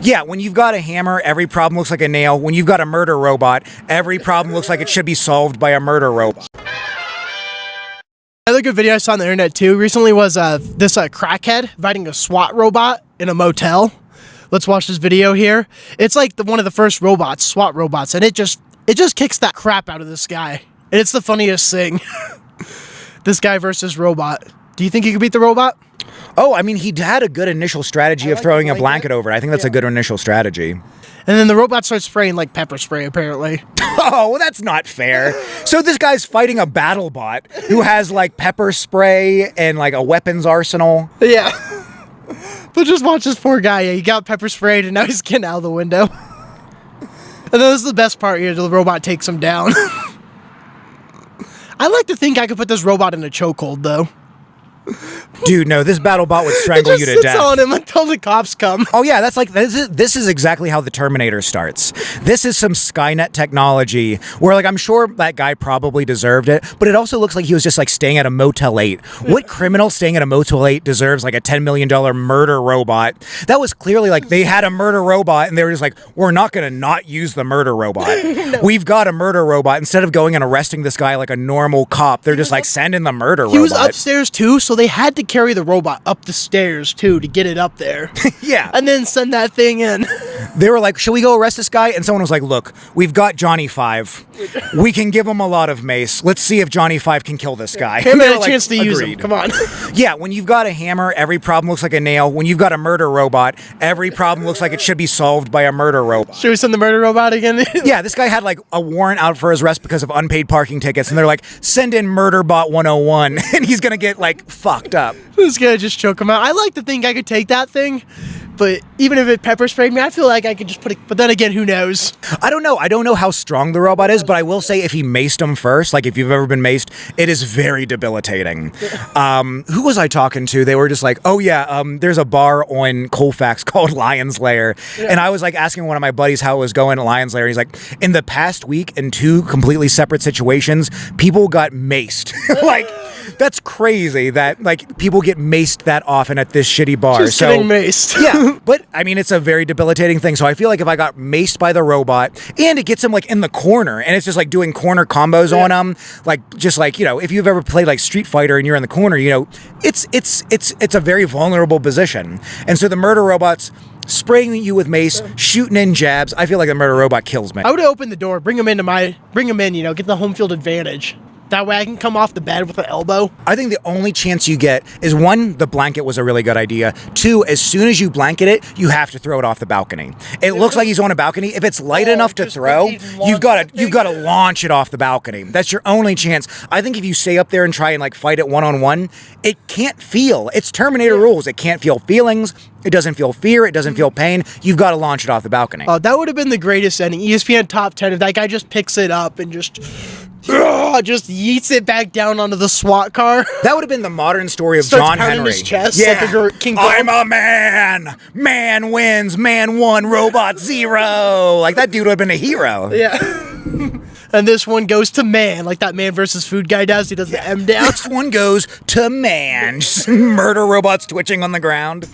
Yeah, when you've got a hammer, every problem looks like a nail. When you've got a murder robot, every problem looks like it should be solved by a murder robot. Another good video I saw on the internet too recently was this crackhead fighting a SWAT robot in a motel. Let's watch this video here. It's like one of the first robots, SWAT robots, and it just kicks that crap out of this guy. And it's the funniest thing. This guy versus robot. Do you think he could beat the robot? Oh, I mean, he had a good initial strategy of throwing a blanket over it. I think that's a good initial strategy. And then the robot starts spraying like pepper spray, apparently. Oh, well, that's not fair. So this guy's fighting a battle bot who has like pepper spray and like a weapons arsenal. Yeah. But just watch this poor guy. Yeah, he got pepper sprayed and now he's getting out of the window. And then this is the best part here. The robot takes him down. I like to think I could put this robot in a chokehold, though. Dude, no, this battle bot would strangle you to death. It just sits on him until the cops come. Oh yeah, that's like this is exactly how the Terminator starts. This is some Skynet technology where like I'm sure that guy probably deserved it, but it also looks like he was just like staying at a Motel 8. What criminal staying at a Motel 8 deserves like a $10 million murder robot? That was clearly like they had a murder robot and they were just like, we're not gonna not use the murder robot. No. We've got a murder robot. Instead of going and arresting this guy like a normal cop, they're just like sending the murder robot. He was upstairs too, so they had to carry the robot up the stairs too to get it up there. Yeah. And then send that thing in. They were like, should we go arrest this guy? And someone was like, look, we've got Johnny 5. We can give him a lot of mace. Let's see if Johnny 5 can kill this guy. Him had a chance to use him. Come on. Yeah, when you've got a hammer, every problem looks like a nail. When you've got a murder robot, every problem looks like it should be solved by a murder robot. Should we send the murder robot again? Yeah, this guy had like a warrant out for his arrest because of unpaid parking tickets. And they're like, send in Murderbot 101. And he's going to get like fucked up. This guy just choke him out. I like to think I could take that thing, but even if it pepper sprayed me, I feel like I could just put it. But then again, who knows? I don't know. I don't know how strong the robot is, but I will say if he maced him first, like if you've ever been maced, it is very debilitating. Who was I talking to? They were just like, oh yeah, there's a bar on Colfax called Lion's Lair. Yeah. And I was like asking one of my buddies how it was going at Lion's Lair. He's like, in the past week in 2 completely separate situations, people got maced. Like, that's crazy that like people get maced that often at this shitty bar. Just getting maced. Yeah, but I mean, it's a very debilitating thing. So I feel like if I got maced by the robot and it gets him like in the corner and it's just like doing corner combos on him, like just like, you know, if you've ever played like Street Fighter and you're in the corner, you know, it's a very vulnerable position. And so the murder robot's spraying you with mace, shooting in jabs. I feel like the murder robot kills me. I would open the door, bring him in, you know, get the home field advantage. That way I can come off the bed with an elbow. I think the only chance you get is 1, the blanket was a really good idea. 2, as soon as you blanket it, you have to throw it off the balcony. It looks like he's on a balcony. If it's light enough to throw, you've got to launch it off the balcony. That's your only chance. I think if you stay up there and try and like fight it one-on-one, it can't feel. It's Terminator rules. It can't feel feelings. It doesn't feel fear. It doesn't feel pain. You've got to launch it off the balcony. Oh, that would have been the greatest ending. ESPN top 10 if that guy just picks it up and just yeets it back down onto the SWAT car. That would have been the modern story of John Henry. His chest, yeah. Like a King I'm a man. Man wins. Man won. Robot 0. Like that dude would have been a hero. Yeah. And this one goes to man, like that Man versus Food guy does. He does the M down. This one goes to man. Murder robots twitching on the ground.